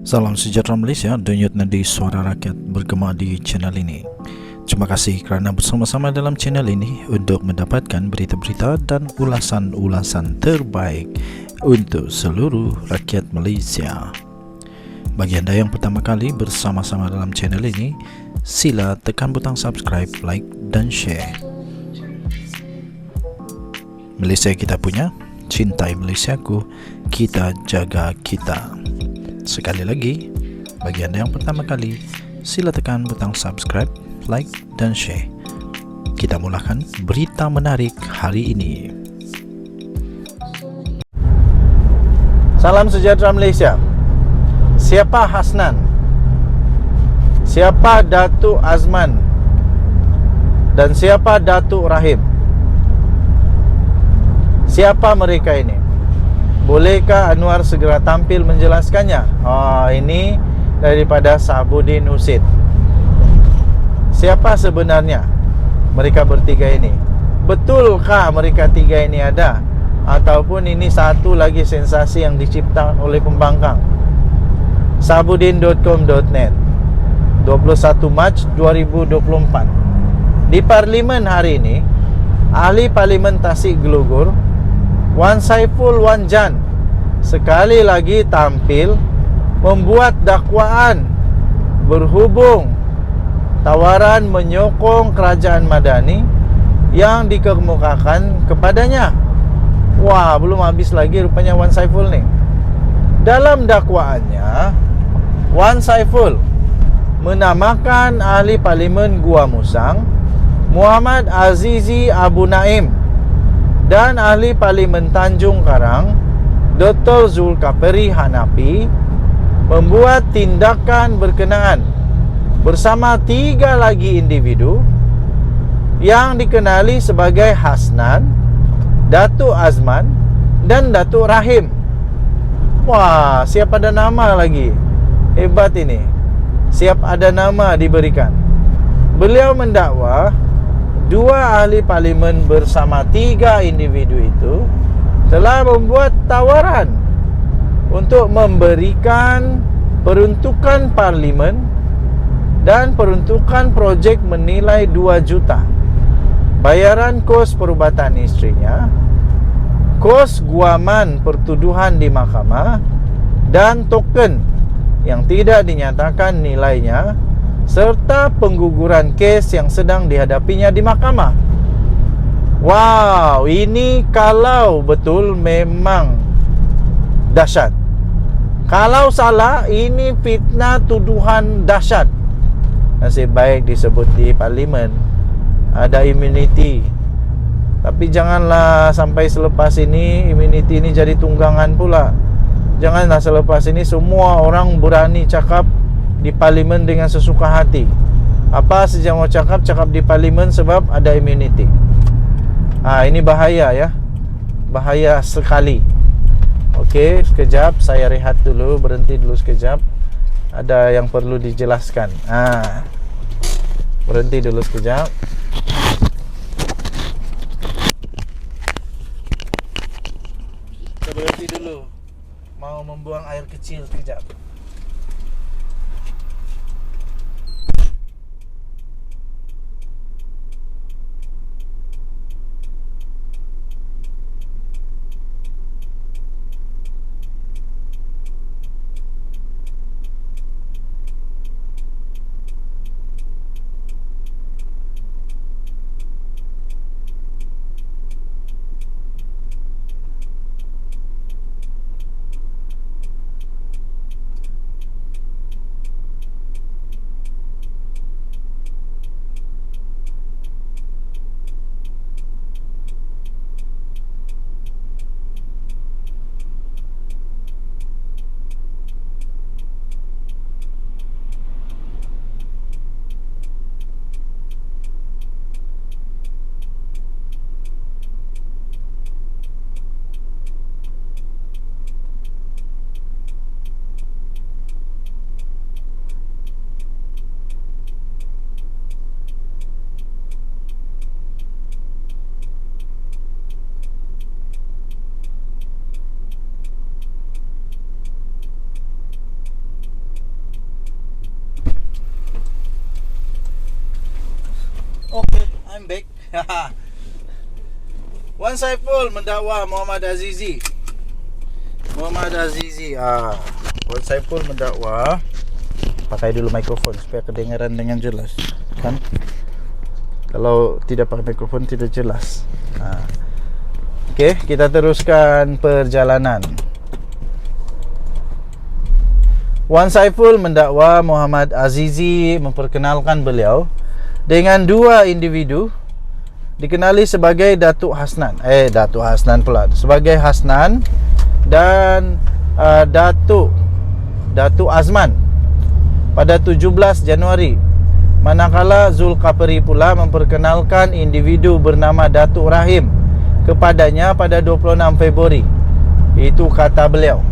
Salam sejahtera Malaysia, denyut nadi suara rakyat bergema di channel ini. Terima kasih kerana bersama-sama dalam channel ini untuk mendapatkan berita-berita dan ulasan-ulasan terbaik untuk seluruh rakyat Malaysia. Bagi anda yang pertama kali bersama-sama dalam channel ini, sila tekan butang subscribe, like dan share. Malaysia kita punya, cintai Malaysiaku, kita jaga kita. Sekali lagi, bagi anda yang pertama kali, sila tekan butang subscribe, like dan share. Kita mulakan berita menarik hari ini. Salam sejahtera Malaysia. Siapa Hasnan? Siapa Datuk Azman? Dan siapa Datuk Rahim? Siapa mereka ini? Bolehkah Anwar segera tampil menjelaskannya? Ini daripada Sahabuddin Husin. Siapa sebenarnya mereka bertiga ini? Betulkah mereka tiga ini ada? Ataupun ini satu lagi sensasi yang diciptakan oleh pembangkang? Sahabuddin.com.net 21 Mac 2024. Di Parlimen hari ini, Ahli Parlimen Tasik Gelugor Wan Saiful Wan Jan sekali lagi tampil membuat dakwaan berhubung tawaran menyokong kerajaan Madani yang dikemukakan kepadanya. Wah, belum habis lagi rupanya Wan Saiful ni. Dalam dakwaannya, Wan Saiful menamakan Ahli Parlimen Gua Musang Muhammad Azizi Abu Naim dan Ahli Parlimen Tanjung Karang Dr. Zulkafli Hanafi membuat tindakan berkenaan bersama tiga lagi individu yang dikenali sebagai Hasnan, Datuk Azman dan Datuk Rahim. Wah, siap ada nama lagi. Hebat ini. Siap ada nama diberikan. Beliau mendakwa dua ahli parlimen bersama tiga individu itu telah membuat tawaran untuk memberikan peruntukan parlimen dan peruntukan projek menilai 2 juta, bayaran kos perubatan istrinya, kos guaman pertuduhan di mahkamah, dan token yang tidak dinyatakan nilainya, serta pengguguran kes yang sedang dihadapinya di mahkamah. Wow, ini kalau betul memang dahsyat. Kalau salah, ini fitnah tuduhan dahsyat. Nasib baik disebut di parlimen ada immunity. Tapi janganlah sampai selepas ini immunity ini jadi tunggangan pula. Janganlah selepas ini semua orang berani cakap di parlimen dengan sesuka hati. Apa saja mau cakap di parlimen sebab ada immunity. Ini bahaya ya. Bahaya sekali. Okey, sekejap saya rehat dulu, berhenti dulu sekejap. Ada yang perlu dijelaskan. Berhenti dulu sekejap. Kita berhenti dulu. Mau membuang air kecil sekejap. I'm back. Wan Saiful mendakwa Muhammad Azizi. Wan Saiful mendakwa. Pakai dulu mikrofon supaya kedengaran dengan jelas, kan? Kalau tidak pakai mikrofon tidak jelas. Okey, kita teruskan perjalanan. Wan Saiful mendakwa Muhammad Azizi memperkenalkan beliau dengan dua individu dikenali sebagai Datuk Hasnan. Datuk Hasnan pula. Sebagai Hasnan dan Datuk Azman pada 17 Januari. Manakala Zulkafli pula memperkenalkan individu bernama Datuk Rahim kepadanya pada 26 Februari. Itu kata beliau.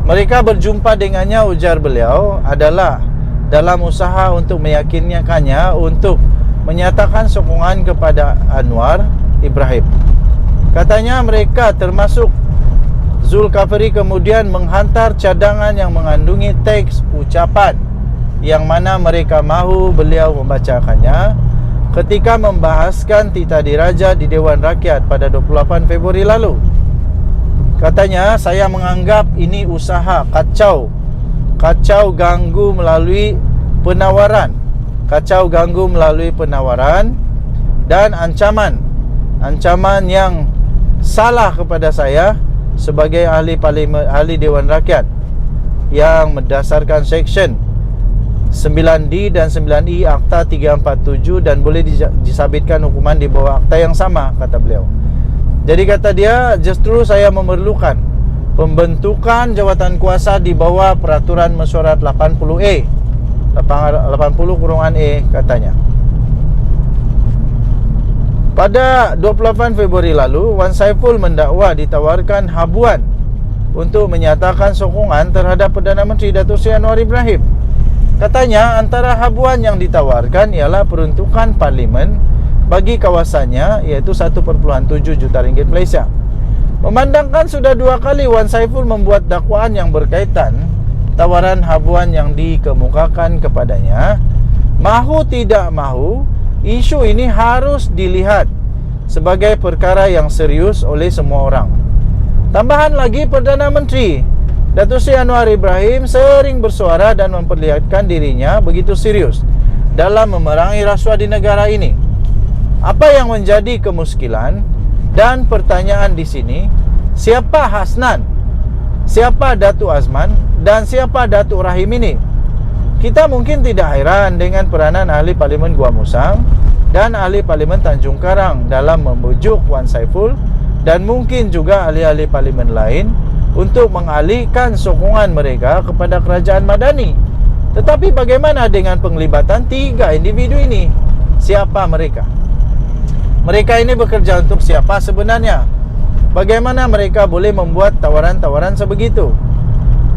Mereka berjumpa dengannya, ujar beliau, adalah dalam usaha untuk meyakinkannya untuk menyatakan sokongan kepada Anwar Ibrahim. Katanya mereka termasuk Zulkafli kemudian menghantar cadangan yang mengandungi teks ucapan yang mana mereka mahu beliau membacakannya ketika membahaskan Tita Diraja di Dewan Rakyat pada 28 Februari lalu. Katanya, saya menganggap ini usaha kacau ganggu melalui penawaran. Kacau ganggu melalui penawaran dan ancaman yang salah kepada saya sebagai ahli parlimen, ahli Dewan Rakyat yang berdasarkan seksyen 9D dan 9E Akta 347 dan boleh disabitkan hukuman di bawah akta yang sama, kata beliau. Jadi kata dia, justru saya memerlukan pembentukan jawatan kuasa di bawah peraturan mesyuarat 80E 80/E katanya. Pada 28 Februari lalu, Wan Saiful mendakwa ditawarkan habuan untuk menyatakan sokongan terhadap Perdana Menteri Datuk Seri Anwar Ibrahim. Katanya antara habuan yang ditawarkan ialah peruntukan parlimen bagi kawasannya, iaitu 1.7 juta ringgit Malaysia. Memandangkan sudah 2 kali Wan Saiful membuat dakwaan yang berkaitan tawaran habuan yang dikemukakan kepadanya, mahu tidak mahu, isu ini harus dilihat sebagai perkara yang serius oleh semua orang. Tambahan lagi, Perdana Menteri Datuk Seri Anwar Ibrahim sering bersuara dan memperlihatkan dirinya begitu serius dalam memerangi rasuah di negara ini. Apa yang menjadi kemuskilan dan pertanyaan di sini, siapa Hasnan, siapa Datuk Azman dan siapa Datuk Rahim ini? Kita mungkin tidak heran dengan peranan ahli parlimen Gua Musang dan ahli parlimen Tanjung Karang dalam membujuk Wan Saiful dan mungkin juga ahli-ahli parlimen lain untuk mengalihkan sokongan mereka kepada kerajaan Madani. Tetapi bagaimana dengan penglibatan 3 individu ini? Siapa mereka? Mereka ini bekerja untuk siapa sebenarnya? Bagaimana mereka boleh membuat tawaran-tawaran sebegitu?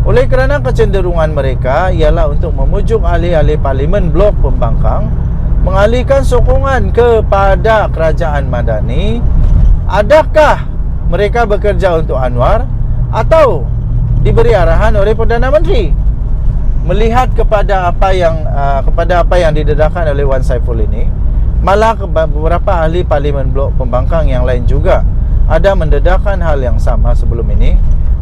Oleh kerana kecenderungan mereka ialah untuk memujuk ahli-ahli parlimen blok pembangkang mengalihkan sokongan kepada kerajaan Madani, adakah mereka bekerja untuk Anwar atau diberi arahan oleh Perdana Menteri? Melihat kepada apa yang didedahkan oleh Wan Saiful ini, malah beberapa ahli parlimen blok pembangkang yang lain juga ada mendedahkan hal yang sama sebelum ini.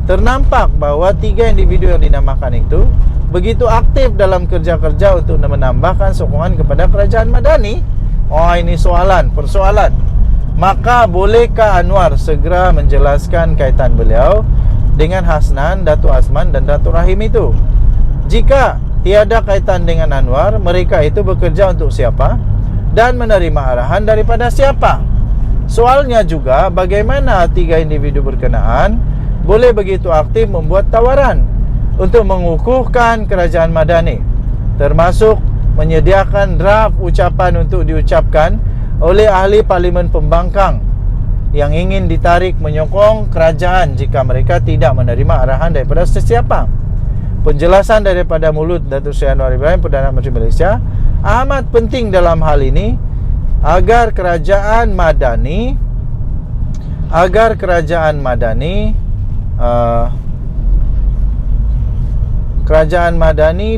Ternampak bahawa 3 individu yang dinamakan itu begitu aktif dalam kerja-kerja untuk menambahkan sokongan kepada kerajaan Madani. Ini persoalan. Maka bolehkah Anwar segera menjelaskan kaitan beliau dengan Hasnan, Datuk Azman dan Datuk Rahim itu? Jika tiada kaitan dengan Anwar, mereka itu bekerja untuk siapa dan menerima arahan daripada siapa? Soalnya juga, bagaimana 3 individu berkenaan boleh begitu aktif membuat tawaran untuk mengukuhkan kerajaan Madani, termasuk menyediakan draft ucapan untuk diucapkan oleh ahli parlimen pembangkang yang ingin ditarik menyokong kerajaan jika mereka tidak menerima arahan daripada sesiapa. Penjelasan daripada mulut Datuk Seri Anwar Ibrahim, Perdana Menteri Malaysia, amat penting dalam hal ini agar kerajaan Madani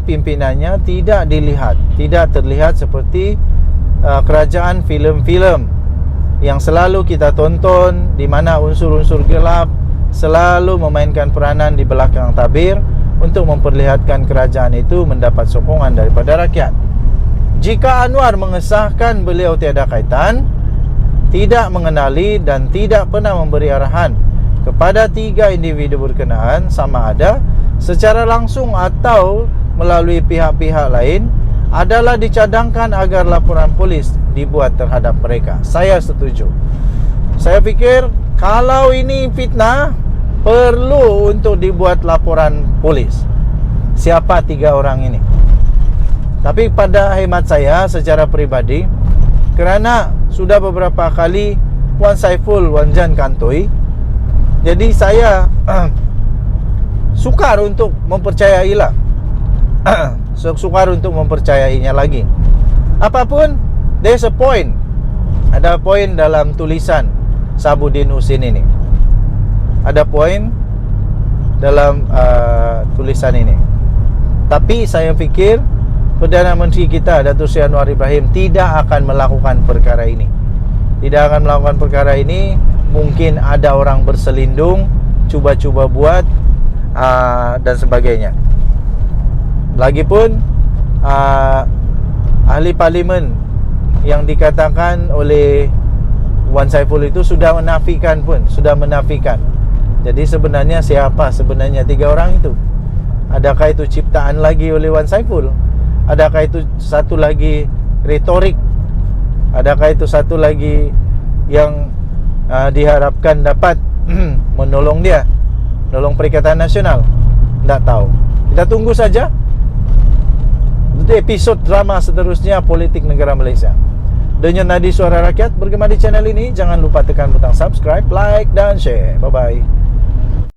pimpinannya tidak terlihat seperti kerajaan filem-filem yang selalu kita tonton, di mana unsur-unsur gelap selalu memainkan peranan di belakang tabir untuk memperlihatkan kerajaan itu mendapat sokongan daripada rakyat. Jika Anwar mengesahkan beliau tiada kaitan, tidak mengenali dan tidak pernah memberi arahan kepada 3 individu berkenaan, sama ada secara langsung atau melalui pihak-pihak lain, adalah dicadangkan agar laporan polis dibuat terhadap mereka. Saya setuju. Saya fikir kalau ini fitnah, perlu untuk dibuat laporan polis. Siapa 3 orang ini? Tapi pada hemat saya secara peribadi, kerana sudah beberapa kali Wan Saiful, Wan Jan kantoi, jadi saya sukar untuk mempercayailah sukar untuk mempercayainya lagi. Apapun, there's a point. Ada poin dalam tulisan Sabuddin Husin ini. Ada poin dalam tulisan ini. Tapi saya fikir Perdana Menteri kita, Datuk Seri Anwar Ibrahim, tidak akan melakukan perkara ini. Tidak akan melakukan perkara ini. Mungkin ada orang berselindung, cuba-cuba buat dan sebagainya. Lagipun ahli parlimen yang dikatakan oleh Wan Saiful itu sudah menafikan pun, sudah menafikan. Jadi sebenarnya siapa sebenarnya 3 orang itu? Adakah itu ciptaan lagi oleh Wan Saiful? Adakah itu satu lagi retorik? Adakah itu satu lagi yang diharapkan dapat menolong dia, menolong Perikatan Nasional? Tak tahu. Kita tunggu saja episod drama seterusnya politik negara Malaysia. Denyut Nadi Suara Rakyat bergema di channel ini. Jangan lupa tekan butang subscribe, like dan share. Bye bye.